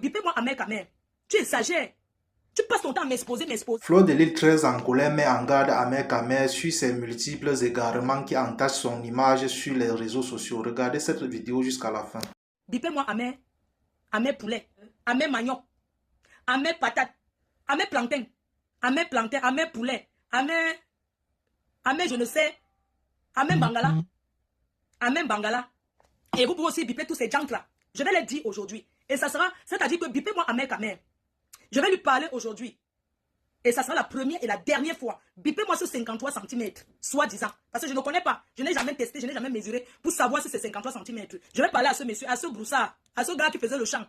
bipez-moi à mère, tu exagères. Tu passes ton temps à m'exposer. Fleur de l'île très en colère met en garde Ahmed Kamer sur ses multiples égarements qui entachent son image sur les réseaux sociaux. Regardez cette vidéo jusqu'à la fin. Bipez-moi à mère poulet, à mère manioc, à mère patate, à mère plantain, à mère poulet, à mère je ne sais, à mère bangala. Et vous pouvez aussi biper tous ces gens là. Je vais les dire aujourd'hui. Et ça sera, c'est-à-dire que bipez-moi à mère. Je vais lui parler aujourd'hui. Et ça sera la première et la dernière fois. Bipez-moi ce 53 cm, soi-disant. Parce que je ne connais pas. Je n'ai jamais testé, je n'ai jamais mesuré pour savoir si c'est 53 cm. Je vais parler à ce monsieur, à ce broussard, à ce gars qui faisait le chant,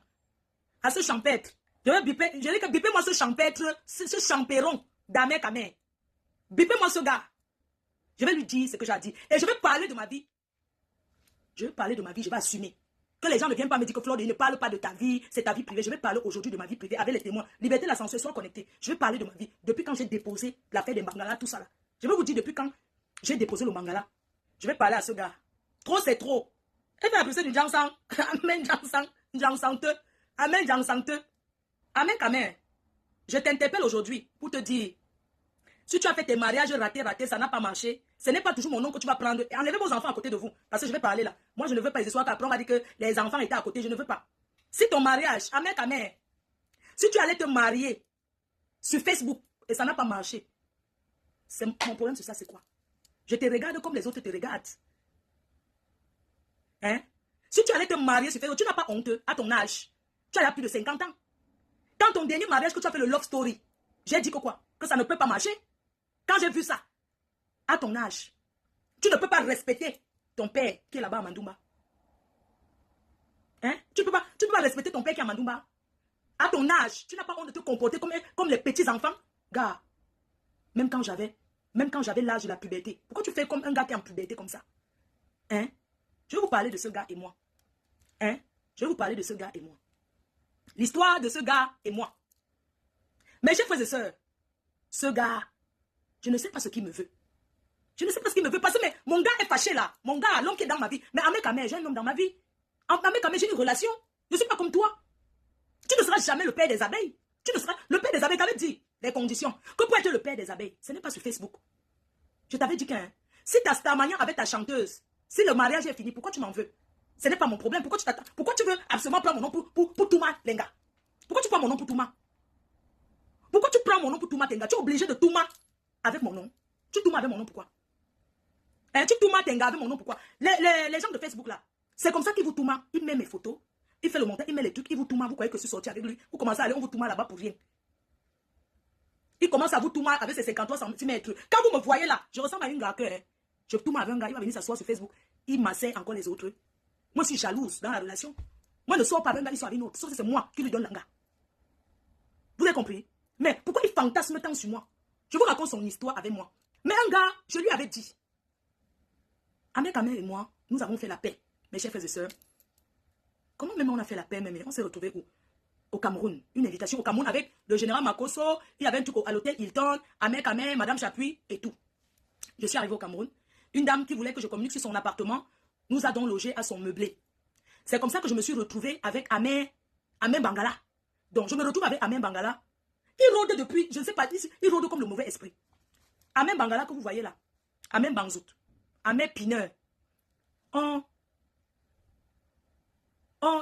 à ce champêtre. Je vais biper, je dis que bipez-moi ce champêtre, ce champéron d'Ahmed Kamer. Bipez-moi ce gars. Je vais lui dire ce que j'ai dit. Et je vais parler de ma vie. Je vais parler de ma vie, je vais assumer. Que les gens ne viennent pas me dire que Flore, ne parle pas de ta vie, c'est ta vie privée. Je vais parler aujourd'hui de ma vie privée avec les témoins. Liberté, la censure, sois connecté. Je vais parler de ma vie. Depuis quand j'ai déposé l'affaire des Mangala, tout ça là. Je vais vous dire depuis quand j'ai déposé le Mangala. Je vais parler à ce gars. Trop, c'est trop. Elle fait appeler du Jansang. Amen, Jansang. Jansangte. Amen, Jansangte. Amen, Kamer. Je t'interpelle aujourd'hui pour te dire. Si tu as fait tes mariages ratés, ça n'a pas marché. Ce n'est pas toujours mon nom que tu vas prendre. Et enlevez vos enfants à côté de vous. Parce que je vais parler là. Moi, je ne veux pas les histoires qu'après on va dire que les enfants étaient à côté. Je ne veux pas. Si ton mariage, Ahmed Kamer, si tu allais te marier sur Facebook et ça n'a pas marché, mon problème, c'est ça, c'est quoi? Je te regarde comme les autres te regardent. Hein? Si tu allais te marier sur Facebook, tu n'as pas honte à ton âge. Tu as plus de 50 ans. Dans ton dernier mariage que tu as fait le love story, j'ai dit que quoi? Que ça ne peut pas marcher. Quand j'ai vu ça, à ton âge, tu ne peux pas respecter ton père qui est là-bas à Mandoumba. Hein? Tu ne peux pas respecter ton père qui est à Mandoumba. À ton âge, tu n'as pas honte de te comporter comme les petits-enfants. Gars, même quand j'avais l'âge de la puberté, pourquoi tu fais comme un gars qui est en puberté comme ça? Hein? Je vais vous parler de ce gars et moi. Hein? Je vais vous parler de ce gars et moi. L'histoire de ce gars et moi. Mes chers frères et sœurs, ce gars, je ne sais pas ce qu'il me veut. Je ne sais pas ce qu'il me veut. Parce que mon gars est fâché là. Mon gars, l'homme qui est dans ma vie. Mais Ahmed Kamer, j'ai un homme dans ma vie. Ahmed Kamer, j'ai une relation. Je ne suis pas comme toi. Tu ne seras jamais le père des abeilles. Tu ne seras le père des abeilles. T'avais dit les conditions. Que pour être le père des abeilles, ce n'est pas sur Facebook. Je t'avais dit que si tu as Starmania avec ta chanteuse, si le mariage est fini, pourquoi tu m'en veux? Ce n'est pas mon problème. Pourquoi tu t'attends? Pourquoi tu veux absolument prendre mon nom pour Touma, Lenga? Pourquoi tu prends mon nom pour Touma? Pourquoi tu prends mon nom pour Touma, Tenga? Tu es obligé de Touma avec mon nom. Tu Touma avec mon nom, pourquoi? Tu Touma, Tenga avec mon nom, pourquoi? Les gens de Facebook là, c'est comme ça qu'ils vous Touma. Ils mettent mes photos, il fait le montage, il met les trucs, il vous Touma, vous croyez que je suis sorti avec lui. Vous commencez à aller, on vous Touma là-bas pour rien. Il commence à vous Touma avec ses 53 cm. Quand vous me voyez là, je ressemble à une gars que je Touma avec un gars, il va venir s'asseoir sur Facebook. Il m'assait encore les autres. Moi, je suis jalouse dans la relation. Moi, je ne sors pas avec un gars, il sort avec une autre. Sauf que c'est moi qui lui donne l'anga. Vous avez compris? Mais pourquoi il fantasme tant sur moi? Je vous raconte son histoire avec moi. Mais un gars, je lui avais dit. Ahmed Kamer et moi, nous avons fait la paix, mes chers frères et sœurs. Comment même on a fait la paix, même on s'est retrouvés où? Au Cameroun. Une invitation au Cameroun avec le général Makosso. Il y avait un truc à l'hôtel Hilton, Ahmed Kamer, Madame Chapuis et tout. Je suis arrivé au Cameroun. Une dame qui voulait que je communique sur son appartement nous a donc logé à son meublé. C'est comme ça que je me suis retrouvée avec Ahmed Bangala. Donc, je me retrouve avec Ahmed Bangala. Il rôde depuis, je ne sais pas, il rôde comme le mauvais esprit. Ahmed Bangala que vous voyez là. Ahmed Bangzout. Ahmed Pineur.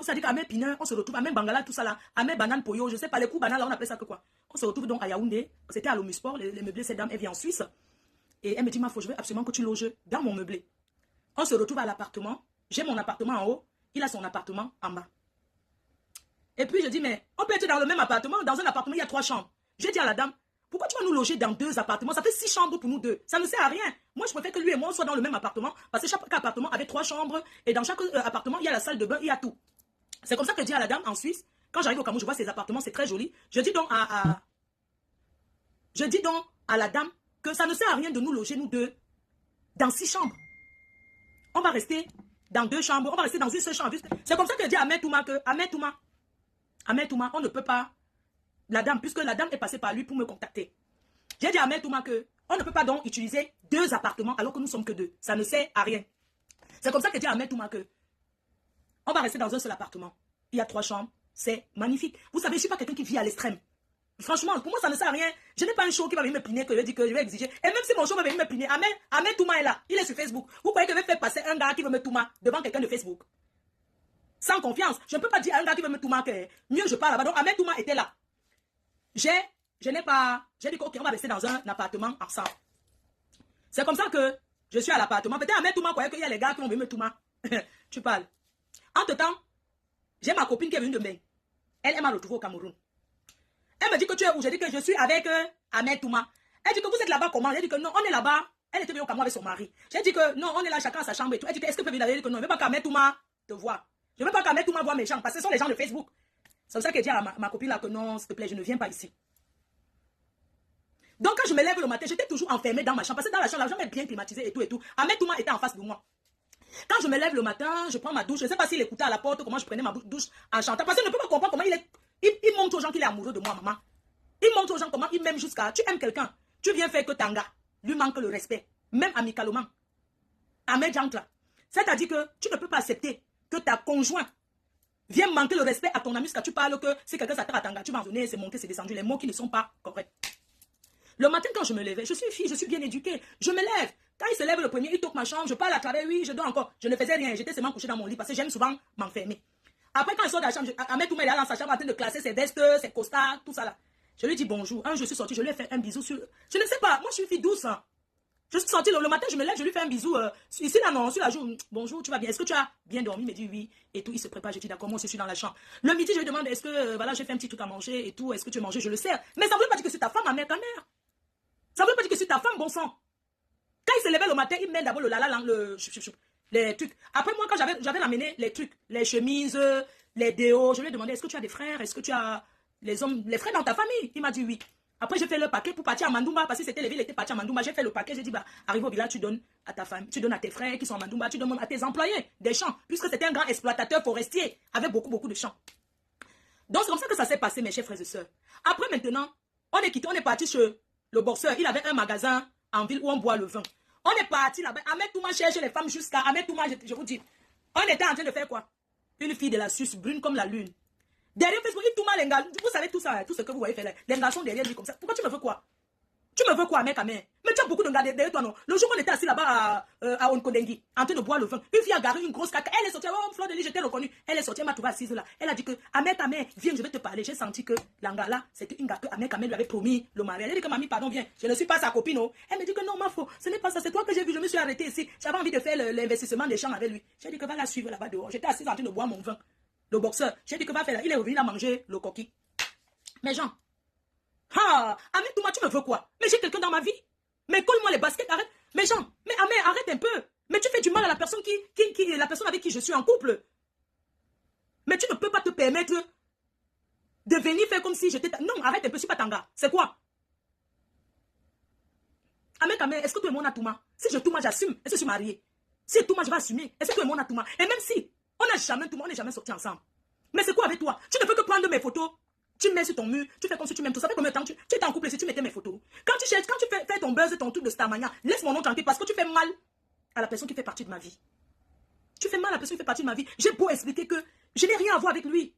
Ça dit qu'Ahmed Pineur, on se retrouve, Ahmed Bangala, tout ça là. Ahmed Banane Poyo, je ne sais pas, les coups banales là, on appelle ça que quoi. On se retrouve donc à Yaoundé. C'était à l'Omusport, les meublés, cette dame, elle vient en Suisse. Et elle me dit, ma faut, je veux absolument que tu loges dans mon meublé. On se retrouve à l'appartement. J'ai mon appartement en haut. Il a son appartement en bas. Et puis je dis, mais on peut être dans le même appartement. Dans un appartement, il y a 3 chambres. J'ai dit à la dame, pourquoi tu vas nous loger dans 2 appartements? Ça fait 6 chambres pour nous 2. Ça ne sert à rien. Moi, je préfère que lui et moi, on soit dans le même appartement. Parce que chaque appartement avait 3 chambres. Et dans chaque appartement, il y a la salle de bain, il y a tout. C'est comme ça que je dis à la dame en Suisse. Quand j'arrive au Cameroun, je vois ces appartements, c'est très joli. Je dis donc à la dame que ça ne sert à rien de nous loger, nous 2, dans 6 chambres. On va rester dans 2 chambres. On va rester dans une seule chambre. C'est comme ça que je dis à Ahmed Touma que Ahmed Touma, on ne peut pas, la dame, puisque la dame est passée par lui pour me contacter. J'ai dit à Ahmed Touma que on ne peut pas donc utiliser 2 appartements alors que nous sommes que 2. Ça ne sert à rien. C'est comme ça que je dis à Ahmed Touma que on va rester dans un seul appartement. Il y a 3 chambres. c'est magnifique. Vous savez, je ne suis pas quelqu'un qui vit à l'extrême. Franchement, pour moi, ça ne sert à rien. Je n'ai pas un show qui va venir me piner, que je dis que je vais exiger. Et même si mon show va venir me piner, Ahmed Touma est là. Il est sur Facebook. Vous croyez que je vais faire passer un gars qui veut me Touma devant quelqu'un de Facebook? Sans confiance. Je ne peux pas dire à un gars qui veut me Touma que mieux je parle là-bas. Donc, Ahmed Touma était là. J'ai dit ok, on va rester dans un appartement ensemble. C'est comme ça que je suis à l'appartement. Peut-être Ahmed Touma croyait qu'il y a les gars qui vont venir me Touma. Tu parles. Entre-temps, j'ai ma copine qui est venue de Mbaye. Elle m'a retrouvée au Cameroun. Elle me dit que tu es où? J'ai dit que je suis avec Ahmed Touma. Elle dit que vous êtes là-bas comment? J'ai dit que non, on est là-bas. Elle était venue au Cameroun avec son mari. J'ai dit que non, on est là chacun à sa chambre et tout. Elle dit que est-ce que tu peux venir? J'ai dit que non, je ne veux pas qu'Ahmed Touma te voie. Je ne veux pas qu'Ahmed Touma voie mes gens parce que ce sont les gens de Facebook. C'est pour ça qu'elle dit à ma copine là que non, s'il te plaît, je ne viens pas ici. Donc quand je me lève le matin, j'étais toujours enfermée dans ma chambre. Parce que dans la chambre est bien climatisée et tout et tout. Ahmed Touma était en face de moi. Quand je me lève le matin, je prends ma douche. Je ne sais pas s'il écoutait à la porte comment je prenais ma douche en chantant. Parce que je ne peux pas comprendre comment il montre aux gens qu'il est amoureux de moi, maman. Il montre aux gens comment il m'aime jusqu'à... Tu aimes quelqu'un, tu viens faire que Tanga lui manque le respect, même amicalement. Ahmed Jankla. C'est-à-dire que tu ne peux pas accepter que ta conjointe vienne manquer le respect à ton ami jusqu'à tu parles que si quelqu'un s'attaque à Tanga, tu vas en donner, c'est monté, c'est descendu, les mots qui ne sont pas corrects. Le matin, quand je me levais, je suis une fille, je suis bien éduquée. Je me lève. Quand il se lève le premier, il toque ma chambre, je parle à travers, oui, je dors encore. Je ne faisais rien, j'étais seulement couchée dans mon lit parce que j'aime souvent m'enfermer. Après, quand il sort de la chambre, Ahmed Touma est là dans sa chambre en train de classer ses vestes, ses costards, tout ça là. Je lui dis bonjour. Je suis sortie, je lui ai fait un bisou sur... Je ne sais pas, moi je suis une fille douce. Hein. Je suis sortie le matin, je me lève, je lui fais un bisou. Ici là, non, sur la joue. Bonjour, tu vas bien? Est-ce que tu as bien dormi? Il me dit oui. Et tout, il se prépare, je dis d'accord, moi aussi je suis dans la chambre. Le midi, je lui demande, est-ce que, voilà, j'ai fait un petit truc à manger et tout, est-ce que tu as mangé? Je le sers. Mais ça ne veut pas dire que c'est ta femme, ma mère, ta mère. Ça ne veut pas dire que c'est ta femme, bon sang. Quand il se levait le matin, il met d'abord les trucs. Après, moi, quand j'avais ramené les trucs, les chemises, les déos, je lui ai demandé, est-ce que tu as des frères? Est-ce que tu as les frères dans ta famille? Il m'a dit oui. Après, j'ai fait le paquet pour partir à Mandoumba, parce que c'était levé, il était parti à Mandoumba. J'ai fait le paquet, j'ai dit, bah, arrive au village, tu donnes à ta famille, tu donnes à tes frères qui sont à Mandoumba, tu donnes même à tes employés des champs, puisque c'était un grand exploitateur forestier, avec beaucoup de champs. Donc, c'est comme ça que ça s'est passé, mes chers frères et sœurs. Après, maintenant, on est quitté, on est parti chez le boxeur. Il avait un magasin en ville où on boit le vin. On est parti là-bas. Ahmed Touma cherche les femmes jusqu'à... Ahmed Touma, je vous dis, on était en train de faire quoi? Une fille de la Suisse, brune comme la lune. Derrière Facebook, il Touma les gars. Vous savez tout ça, tout ce que vous voyez faire là. Les garçons derrière lui comme ça. Pourquoi tu me veux quoi? Tu me veux quoi, mec, à mère? Mais tu as beaucoup de gars derrière toi, non? Le jour où on était assis là-bas à Onkodengui, en train de boire le vin, une fille a garé une grosse caca. Elle est sortie, oh, Fleur de Lys, j'étais reconnue. Elle est sortie, elle m'a trouvé assise là. Elle a dit que, Ahmed, ta mère, viens, je vais te parler. J'ai senti que l'anga là, c'était une gars que Ahmed lui avait promis le mariage. Elle a dit que, mamie, pardon, viens. Je ne suis pas sa copine, oh. Elle me dit que non, ma faux, ce n'est pas ça, c'est toi que j'ai vu. Je me suis arrêtée ici. J'avais envie de faire l'investissement des champs avec lui. J'ai dit que va la suivre là-bas dehors. J'étais assise en train de boire mon vin. Le boxeur, j'ai dit que va faire là. Il est revenu à manger le coquille. Mais Jean, ah, Ahmed Touma, tu me veux quoi? Mais j'ai quelqu'un dans ma vie. Mais colle-moi les baskets, arrête. Mais Jean, mais Ahmed, arrête un peu. Mais tu fais du mal à la personne la personne avec qui je suis en couple. Mais tu ne peux pas te permettre de venir faire comme si j'étais... Non, arrête un peu, je suis pas Tanga. C'est quoi? Ahmed, est-ce que tu es mon Touma? Si je Touma, j'assume. Est-ce que je suis mariée? Si je Touma, je vais assumer. Est-ce que tu es mon Touma? Et même si on n'a jamais Touma, on n'est jamais sortis ensemble. Mais c'est quoi avec toi? Tu ne peux que prendre mes photos. Tu mets sur ton mur, tu fais comme si tu m'aimes tout ça. Fait combien de temps tu étais en couple si tu mettais mes photos? Quand tu cherches, quand tu fais ton buzz, ton truc de Starmania, laisse mon nom tranquille parce que tu fais mal à la personne qui fait partie de ma vie. Tu fais mal à la personne qui fait partie de ma vie. J'ai beau expliquer que je n'ai rien à voir avec lui.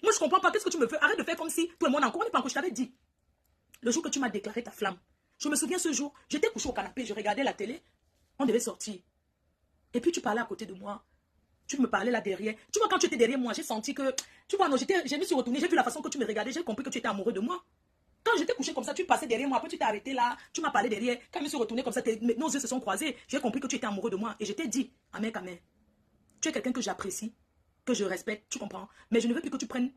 Moi, je comprends pas. Qu'est-ce que tu me veux? Arrête de faire comme si tout le monde encore. On n'est pas encore. Je t'avais dit. Le jour que tu m'as déclaré ta flamme, je me souviens ce jour, j'étais couché au canapé, je regardais la télé, on devait sortir. Et puis tu parlais à côté de moi. Tu me parlais là derrière. Tu vois, quand tu étais derrière moi, j'ai senti que... Tu vois, non, je me suis retournée, j'ai vu la façon que tu me regardais, j'ai compris que tu étais amoureux de moi. Quand j'étais couché comme ça, tu passais derrière moi, après tu t'es arrêté là, tu m'as parlé derrière. Quand je me suis retournée comme ça, nos yeux se sont croisés. J'ai compris que tu étais amoureux de moi. Et je t'ai dit, Ahmed, tu es quelqu'un que j'apprécie, que je respecte, tu comprends. Mais je ne veux plus que tu prennes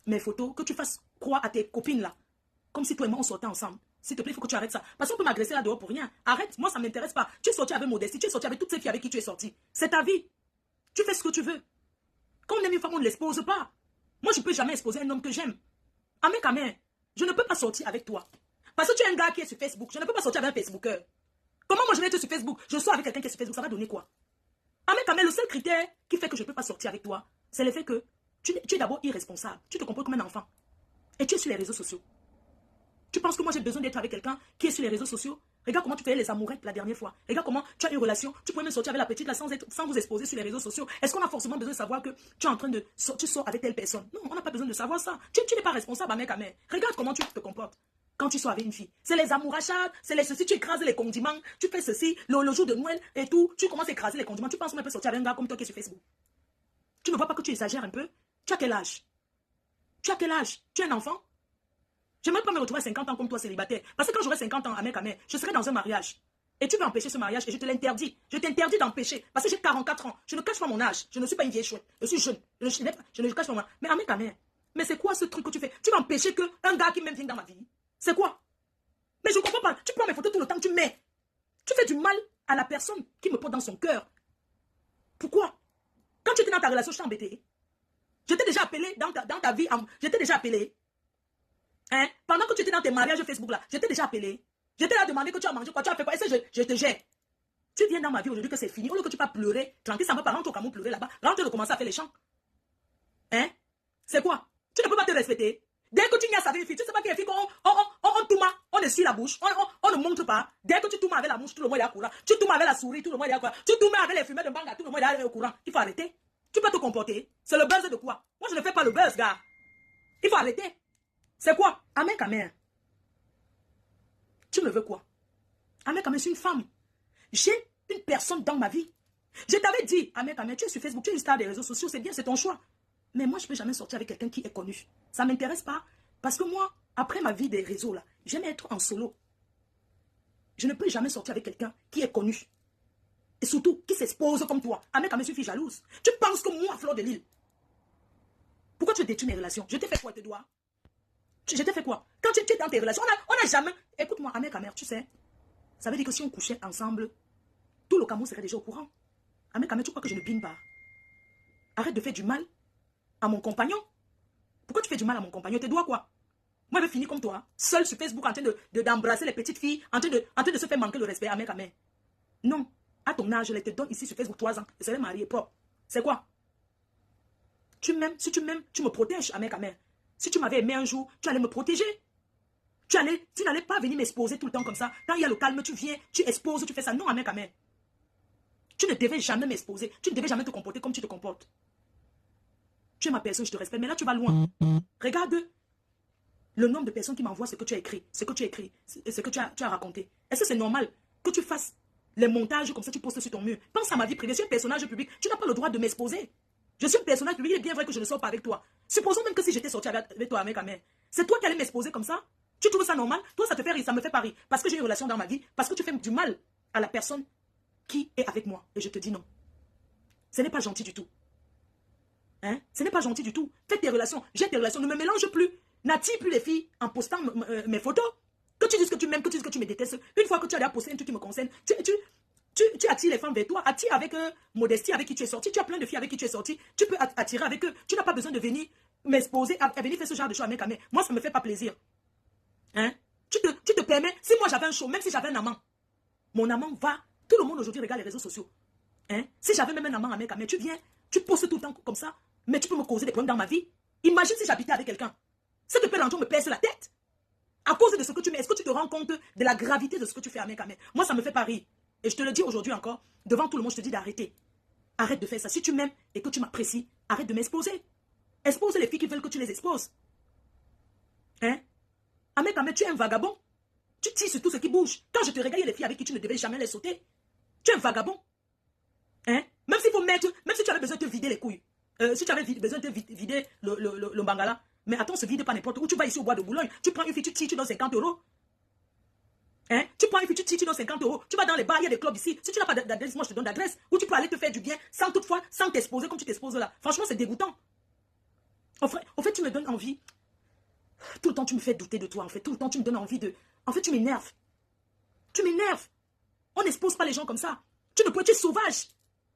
mes photos, que tu fasses croire à tes copines là, comme si toi et moi on sortait ensemble. S'il te plaît, il faut que tu arrêtes ça. Parce qu'on peut m'agresser là dehors pour rien. Arrête, moi ça ne m'intéresse pas. Tu es sorti avec Modestie, tu es sorti avec toutes ces filles avec qui tu es sorti. C'est ta vie. Tu fais ce que tu veux. Quand on aime une femme, on ne l'expose pas. Moi, je ne peux jamais exposer un homme que j'aime. Ahmed, je ne peux pas sortir avec toi. Parce que tu es un gars qui est sur Facebook. Je ne peux pas sortir avec un Facebooker. Comment moi je vais être sur Facebook? Je sors avec quelqu'un qui est sur Facebook. Ça va donner quoi? Ahmed, le seul critère qui fait que je ne peux pas sortir avec toi, c'est le fait que tu es d'abord irresponsable. Tu te comportes comme un enfant. Et tu es sur les réseaux sociaux. Tu penses que moi j'ai besoin d'être avec quelqu'un qui est sur les réseaux sociaux? Regarde comment tu faisais les amourettes la dernière fois. Regarde comment tu as une relation. Tu pouvais même sortir avec la petite là sans vous exposer sur les réseaux sociaux. Est-ce qu'on a forcément besoin de savoir que tu es en train de... Tu sors avec telle personne? Non, on n'a pas besoin de savoir ça. Tu n'es pas responsable, mec à mère. Regarde comment tu te comportes quand tu sors avec une fille. C'est les amourachades, c'est les ceci. Tu écrases les condiments. Tu fais ceci, le jour de Noël et tout. Tu commences à écraser les condiments. Tu penses qu'on peut sortir avec un gars comme toi qui est sur Facebook? Tu ne vois pas que tu exagères un peu? Tu as quel âge? Tu as quel âge? Tu es un enfant? J'aimerais pas me retrouver à 50 ans comme toi célibataire. Parce que quand j'aurai 50 ans, mec, je serai dans un mariage. Et tu veux empêcher ce mariage et je te l'interdis. Je t'interdis d'empêcher. Parce que j'ai 44 ans. Je ne cache pas mon âge. Je ne suis pas une vieille chouette. Je suis jeune. Je ne cache pas mon âge. Mais mec, mais c'est quoi ce truc que tu fais? Tu vas empêcher qu'un gars qui m'aime vienne dans ma vie? C'est quoi? Mais je ne comprends pas. Tu prends mes photos tout le temps, tu mets. Tu fais du mal à la personne qui me porte dans son cœur. Pourquoi? Quand tu étais dans ta relation, je t'ai embêté. Je t'ai déjà appelé dans ta vie. Je t'ai déjà appelé. Hein? Pendant que tu étais dans tes mariages Facebook là, je t'ai déjà appelé. Je t'ai demandé que tu as mangé quoi, tu as fait quoi. Et je te gère. Tu viens dans ma vie aujourd'hui que c'est fini. Au lieu que tu pas pleurer, tranquille, ça ne va pas. Rentre au Cameroun pleurer là-bas. Rentre de commencer à faire les chants. Hein? C'est quoi? Tu ne peux pas te respecter. Dès que tu n'y as avec une fille, tu ne sais pas qu'il y a une fille on tourne, on essuie la bouche, on ne montre pas. Dès que tu tournes avec la mouche, tout le monde est au courant. Tu tournes avec la souris, tout le monde est au courant. Tu tournes avec les fumées de banga, tout le monde est au courant. Il faut arrêter. Tu peux te comporter. C'est le buzz de quoi? Moi, je ne fais pas le buzz, gars. Il faut arrêter. C'est quoi? Amen, Kamer. Tu me veux quoi? Amen, Kamer, je suis une femme. J'ai une personne dans ma vie. Je t'avais dit, Amen, Kamer, tu es sur Facebook, tu es une star des réseaux sociaux, c'est bien, c'est ton choix. Mais moi, je ne peux jamais sortir avec quelqu'un qui est connu. Ça ne m'intéresse pas. Parce que moi, après ma vie des réseaux, là, j'aime être en solo. Je ne peux jamais sortir avec quelqu'un qui est connu. Et surtout, qui s'expose comme toi. Amen, Kamer, je suis fille jalouse. Tu penses que moi, Fleur de Lille, pourquoi tu détruis mes relations? Je t'ai fait quoi, tes doigts? Je t'ai fait quoi? Quand tu es dans tes relations, on n'a jamais... Écoute-moi, Amen, Kamer, tu sais, ça veut dire que si on couchait ensemble, tout le Cameroun serait déjà au courant. Amen, Kamer, tu crois que je ne bine pas? Arrête de faire du mal à mon compagnon. Pourquoi tu fais du mal à mon compagnon? Tes doigts quoi? Moi, je vais finir comme toi, seul sur Facebook, en train d'embrasser les petites filles, en train de se faire manquer le respect. Amen, Kamer. Non. À ton âge, je te donne ici sur Facebook 3 ans. Je serai mariée propre. C'est quoi? Tu m'aimes, si tu m'aimes, tu me protèges, Amen, Kamer. Si tu m'avais aimé un jour, tu allais me protéger. Tu n'allais pas venir m'exposer tout le temps comme ça. Quand il y a le calme, tu viens, tu exposes, tu fais ça. Non, Amen, Kamer. Tu ne devais jamais m'exposer. Tu ne devais jamais te comporter comme tu te comportes. Tu es ma personne, je te respecte. Mais là, tu vas loin. Regarde le nombre de personnes qui m'envoient ce que tu as écrit, ce que tu as raconté. Est-ce que c'est normal que tu fasses les montages comme ça, tu postes sur ton mur? Pense à ma vie privée. Je suis un personnage public. Tu n'as pas le droit de m'exposer. Je suis un personnage public. Il est bien vrai que je ne sors pas avec toi. Supposons même que si j'étais sorti avec toi, avec Amen, c'est toi qui allais m'exposer comme ça? Tu trouves ça normal? Toi, ça te fait rire, ça me fait pas rire. Parce que j'ai une relation dans ma vie, parce que tu fais du mal à la personne qui est avec moi. Et je te dis non. Ce n'est pas gentil du tout. Hein? Ce n'est pas gentil du tout. Fais tes relations. J'ai tes relations. Ne me mélange plus. N'attire plus les filles en postant mes photos. Que tu dises que tu m'aimes, que tu dises que tu me détestes. Une fois que tu as posté un truc qui me concerne, tu attires les femmes vers toi. Attire avec modestie avec qui tu es sorti. Tu as plein de filles avec qui tu es sorti. Tu peux attirer avec eux. Tu n'as pas besoin de venir m'exposer, à venir faire ce genre de choses avec Amen. Moi, ça ne me fait pas plaisir. Hein? Tu te permets, si moi j'avais un show, même si j'avais un amant, mon amant va, tout le monde aujourd'hui regarde les réseaux sociaux. Hein? Si j'avais même un amant avec Amen, tu viens, tu postes tout le temps comme ça, mais tu peux me causer des problèmes dans ma vie. Imagine si j'habitais avec quelqu'un. Cette pélangeon me pèse la tête. À cause de ce que tu mets, est-ce que tu te rends compte de la gravité de ce que tu fais avec Amen? Moi, ça me fait pas rire. Et je te le dis aujourd'hui encore, devant tout le monde, je te dis d'arrêter. Arrête de faire ça. Si tu m'aimes et que tu m'apprécies, arrête de m'exposer. Expose les filles qui veulent que tu les exposes. Hein? Amen, tu es un vagabond. Tu tires sur tout ce qui bouge. Quand je te regarde, il y a des filles avec qui tu ne devais jamais les sauter. Tu es un vagabond. Hein? Même s'il faut mettre, même si tu avais besoin de te vider les couilles. Si tu avais besoin de te vider le bangala. Mais attends, se vide pas n'importe où. Tu vas ici au bois de Boulogne. Tu prends une fille, tu tires, tu donnes 50 €. Hein? Tu prends une fille, tu tires, tu donnes 50 €. Tu vas dans les bars, il y a des clubs ici. Si tu n'as pas d'adresse, moi je te donne l'adresse. Où tu peux aller te faire du bien sans t'exposer comme tu t'exposes là. Franchement, c'est dégoûtant. Au fait, tu me donnes envie. Tout le temps, tu me fais douter de toi. En fait, tout le temps, tu me donnes envie de... En fait, tu m'énerves. Tu m'énerves. On n'expose pas les gens comme ça. Tu es sauvage.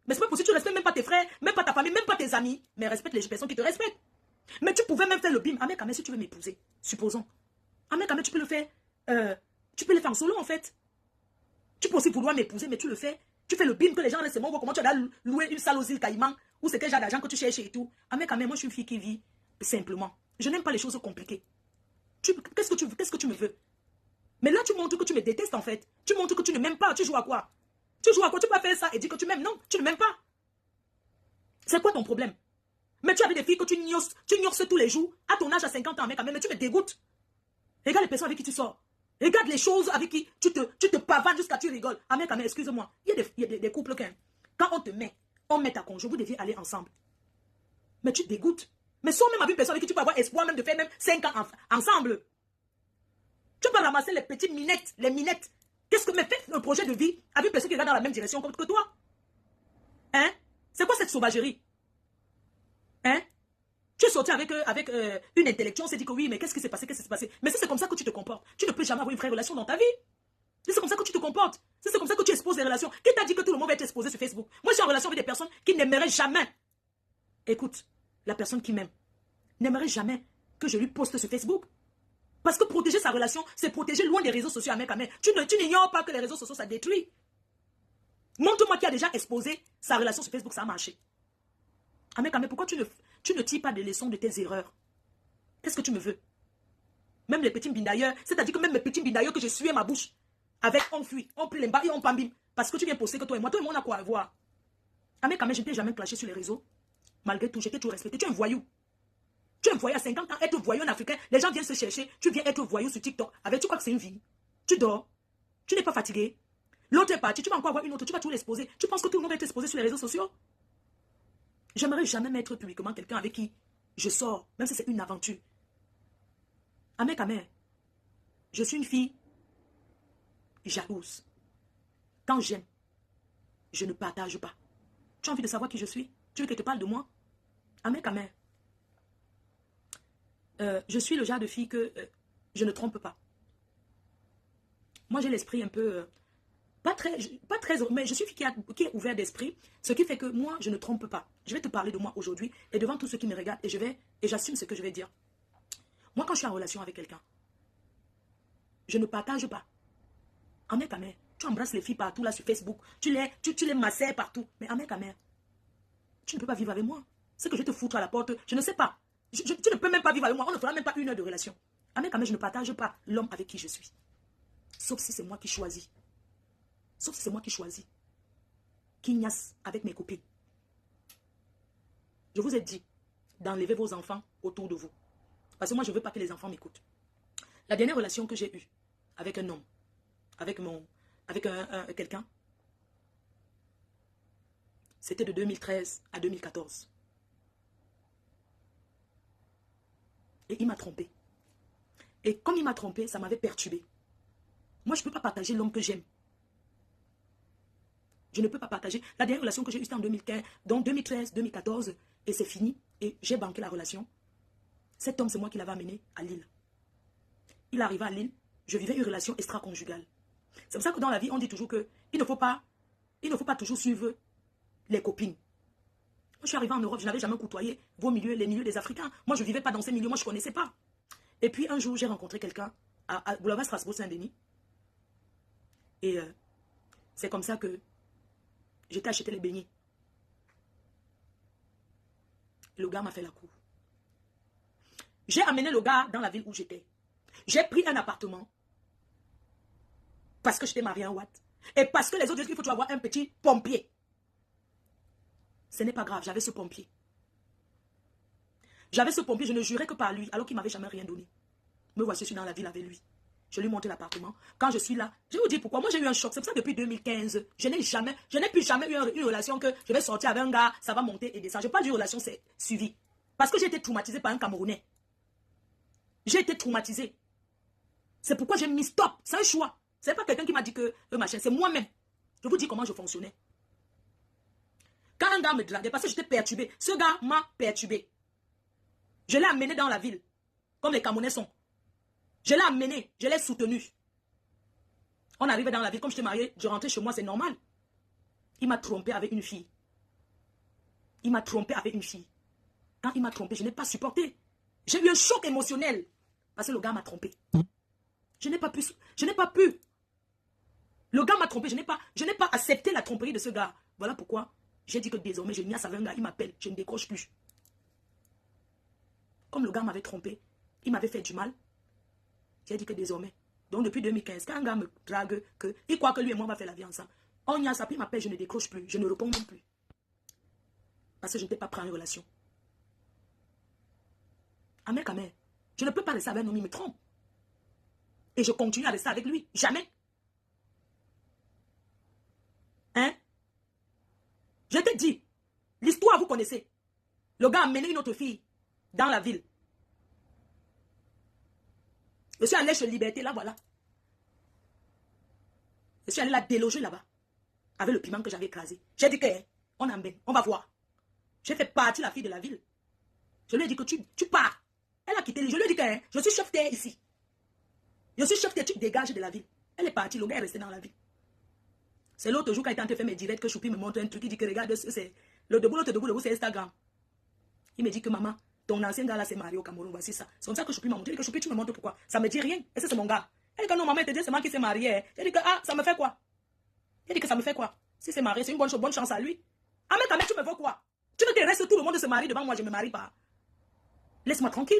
Mais c'est pas possible, tu respectes même pas tes frères, même pas ta famille, même pas tes amis. Mais respecte les personnes qui te respectent. Mais tu pouvais même faire le bim. Amen, si tu veux m'épouser, supposons. Amen, tu peux le faire. Tu peux le faire en solo, en fait. Tu peux aussi vouloir m'épouser, mais tu le fais. Tu fais le bim que les gens laissent voir comment tu as loué une salle aux îles Caïmans, ou c'est quel genre d'argent que tu cherches et tout. Amen, moi je suis une fille qui vit simplement. Je n'aime pas les choses compliquées. Qu'est-ce que tu me veux? Mais là, tu montres que tu me détestes en fait. Tu montres que tu ne m'aimes pas. Tu joues à quoi? Tu joues à quoi? Tu peux pas faire ça et dire que tu m'aimes. Non, tu ne m'aimes pas. C'est quoi ton problème? Mais tu as des filles que tu ignores tous les jours. À ton âge, à 50 ans, mec, mais tu me dégoûtes. Regarde les personnes avec qui tu sors. Regarde les choses avec qui tu te pavanes jusqu'à tu rigoles. Ah mec, excuse-moi. Il y a des couples quand on te met, on met ta conjoint, vous deviez aller ensemble. Mais tu te dégoûtes. Mais sors même avec une personne avec qui tu peux avoir espoir même de faire même 5 ans ensemble. Tu peux ramasser les petites minettes, les minettes. Qu'est-ce que me fait un projet de vie avec une personne qui va dans la même direction que toi? Hein? C'est quoi cette sauvagerie? Hein? Tu es sorti avec une intellectuelle, on s'est dit que oui, mais qu'est-ce qui s'est passé? Qu'est-ce qui s'est passé? Mais si c'est comme ça que tu te comportes, tu ne peux jamais avoir une vraie relation dans ta vie. Si c'est comme ça que tu te comportes, si c'est comme ça que tu exposes les relations, qui t'a dit que tout le monde va être exposé sur Facebook? Moi, je suis en relation avec des personnes qui n'aimeraient jamais. Écoute, la personne qui m'aime n'aimerait jamais que je lui poste sur Facebook. Parce que protéger sa relation, c'est protéger loin des réseaux sociaux, mec. Tu n'ignores pas que les réseaux sociaux, ça détruit. Montre-moi qui a déjà exposé sa relation sur Facebook, ça a marché. Mec, pourquoi tu ne tires pas des leçons de tes erreurs? Qu'est-ce que tu me veux? Même les petits bindailleurs, c'est-à-dire que même les petits bindailleurs que je suais ma bouche, avec on fuit, on plie les bas et on pambim. Parce que tu viens poster que toi et moi on a quoi à voir. Mec, je ne t'ai jamais clashé sur les réseaux. Malgré tout, je t'ai toujours respecté. Tu es un voyou. Tu es un voyou à 50 ans, être voyou en africain. Les gens viennent se chercher. Tu viens être voyou sur TikTok. Tu crois que c'est une vie? Tu dors. Tu n'es pas fatigué. L'autre est parti. Tu vas encore avoir une autre. Tu vas tout l'exposer. Tu penses que tout le monde va être exposé sur les réseaux sociaux? J'aimerais jamais mettre publiquement quelqu'un avec qui je sors, même si c'est une aventure. Mec, je suis une fille jalouse. Quand j'aime, je ne partage pas. Tu as envie de savoir qui je suis? Tu veux que je te parle de moi? Mec, je suis le genre de fille que je ne trompe pas. Moi, j'ai l'esprit un peu... pas très... Mais je suis fille qui est ouvert d'esprit. Ce qui fait que moi, je ne trompe pas. Je vais te parler de moi aujourd'hui et devant tous ceux qui me regardent. Et j'assume ce que je vais dire. Moi, quand je suis en relation avec quelqu'un, je ne partage pas. Mec, tu embrasses les filles partout là sur Facebook. Tu les massais partout. Mais mec, tu ne peux pas vivre avec moi. C'est que je vais te foutre à la porte. Je ne sais pas. Tu ne peux même pas vivre avec moi. On ne fera même pas 1 heure de relation. Mec, je ne partage pas l'homme avec qui je suis. Sauf si c'est moi qui choisis. Sauf si c'est moi qui choisis. Qui niasse avec mes copines. Je vous ai dit d'enlever vos enfants autour de vous. Parce que moi, je ne veux pas que les enfants m'écoutent. La dernière relation que j'ai eue avec un homme, avec quelqu'un, c'était de 2013 à 2014. Et il m'a trompé. Et comme il m'a trompé, ça m'avait perturbé. Moi, je ne peux pas partager l'homme que j'aime. Je ne peux pas partager. La dernière relation que j'ai eue, c'était en 2015, donc 2013, 2014, et c'est fini. Et j'ai banqué la relation. Cet homme, c'est moi qui l'avais amené à Lille. Il arriva à Lille, je vivais une relation extra-conjugale. C'est pour ça que dans la vie, on dit toujours que il ne faut pas toujours suivre les copines. Moi, je suis arrivé en Europe, je n'avais jamais côtoyé vos milieux, les milieux des Africains. Moi, je ne vivais pas dans ces milieux, moi, je ne connaissais pas. Et puis, un jour, j'ai rencontré quelqu'un à Boulevard Strasbourg-Saint-Denis. Et c'est comme ça que j'étais acheté les beignets. Le gars m'a fait la cour. J'ai amené le gars dans la ville où j'étais. J'ai pris un appartement. Parce que j'étais mariée en Watt. Et parce que les autres disent qu'il faut avoir un petit pompier. Ce n'est pas grave, j'avais ce pompier. J'avais ce pompier, je ne jurais que par lui, alors qu'il ne m'avait jamais rien donné. Me voici, je suis dans la ville avec lui. Je lui ai montré l'appartement. Quand je suis là, je vous dis pourquoi. Moi, j'ai eu un choc. C'est pour ça que depuis 2015, je n'ai plus jamais eu une relation que je vais sortir avec un gars, ça va monter et descendre. Je n'ai pas eu une relation suivie. Parce que j'ai été traumatisée par un Camerounais. J'ai été traumatisée. C'est pourquoi j'ai mis stop. C'est un choix. Ce n'est pas quelqu'un qui m'a dit que machin. C'est moi-même. Je vous dis comment je fonctionnais. Quand un gars me draguait, parce que j'étais perturbée, ce gars m'a perturbée. Je l'ai amené dans la ville, comme les Camerounais sont. Je l'ai amené, je l'ai soutenu. On arrivait dans la ville, comme j'étais mariée, je rentrais chez moi, c'est normal. Il m'a trompé avec une fille. Il m'a trompé avec une fille. Quand il m'a trompé, je n'ai pas supporté. J'ai eu un choc émotionnel. Parce que le gars m'a trompé. Je n'ai pas pu. Le gars m'a trompé, je n'ai pas accepté la tromperie de ce gars. Voilà pourquoi j'ai dit que désormais, je niaise avec un gars, il m'appelle, je ne décroche plus. Comme le gars m'avait trompé, il m'avait fait du mal. J'ai dit que désormais, Donc depuis 2015, quand un gars me drague, il croit que lui et moi on va faire la vie ensemble. On y a sapé, m'appelle, je ne décroche plus, je ne réponds même plus. Parce que je ne t'ai pas pris en relation. Amen, Amen. Je ne peux pas rester avec un homme, il me trompe. Et je continue à rester avec lui. Jamais. Hein? Je te dis, l'histoire, vous connaissez. Le gars a mené une autre fille dans la ville. Je suis allé chez Liberté, là, voilà. Je suis allé la déloger là-bas. Avec le piment que j'avais écrasé. J'ai dit que, on va voir. J'ai fait partie la fille de la ville. Je lui ai dit que tu pars. Elle a quitté l'île. Je lui ai dit que je suis chef terre ici. Je suis chef terre, tu dégages de la ville. Elle est partie, le gars est resté dans la ville. C'est l'autre jour quand il est en train de faire mes directs que Choupi me montre un truc. Il dit que regarde, c'est l'autre debout, c'est Instagram. Il me dit que maman, ton ancien gars là s'est marié au Cameroun, voici ça. C'est comme ça que Choupi m'a montré. Il dit que Choupi, tu me montres pourquoi. Ça me dit rien. Et c'est mon gars. Elle dit que non, maman, elle te dit c'est moi qui s'est marié. Elle dit que ça me fait quoi? Elle dit que ça me fait quoi? Si c'est marié, c'est une bonne chance à lui. Ah mais quand même, tu me veux quoi? Tu veux que reste tout le monde se marie devant moi, je ne me marie pas. Laisse-moi tranquille.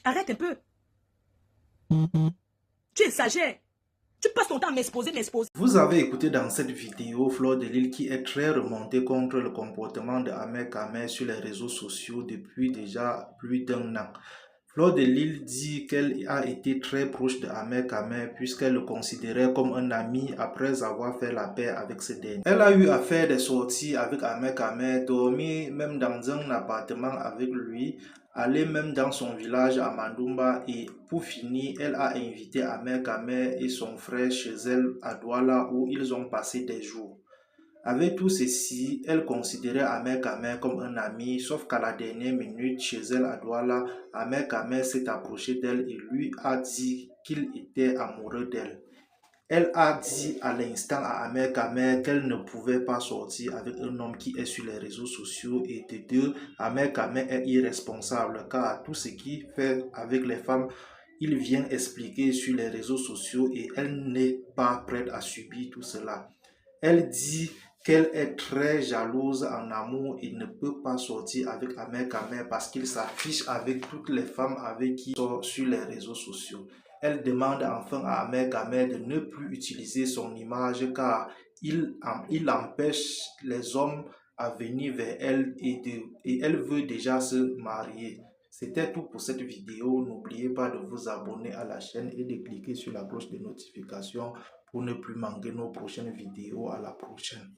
Arrête un peu. Tu exagères. Tu passes ton temps à m'exposer. Vous avez écouté dans cette vidéo Fleur de Lille qui est très remontée contre le comportement de Ahmed Kamel sur les réseaux sociaux depuis déjà plus d'1 an. Fleur de Lille dit qu'elle a été très proche de Ahmed Kamel puisqu'elle le considérait comme un ami après avoir fait la paix avec ce dernier. Elle a eu à faire des sorties avec Ahmed Kamel, dormi même dans un appartement avec lui, aller même dans son village à Mandumba et pour finir, elle a invité Ahmed Kamel et son frère chez elle à Douala où ils ont passé des jours. Avec tout ceci, elle considérait Ahmed Kamel comme un ami, sauf qu'à la dernière minute, chez elle à Douala, Ahmed Kamel s'est approché d'elle et lui a dit qu'il était amoureux d'elle. Elle a dit à l'instant à Ahmed Kamel qu'elle ne pouvait pas sortir avec un homme qui est sur les réseaux sociaux et de deux, Ahmed Kamel est irresponsable car tout ce qu'il fait avec les femmes, il vient expliquer sur les réseaux sociaux et elle n'est pas prête à subir tout cela. Elle dit qu'elle est très jalouse en amour et ne peut pas sortir avec Ahmed Kamel parce qu'il s'affiche avec toutes les femmes avec qui il sort sur les réseaux sociaux. Elle demande enfin à Ahmed Kamel de ne plus utiliser son image car il empêche les hommes à venir vers elle et elle veut déjà se marier. C'était tout pour cette vidéo. N'oubliez pas de vous abonner à la chaîne et de cliquer sur la cloche de notification pour ne plus manquer nos prochaines vidéos. À la prochaine.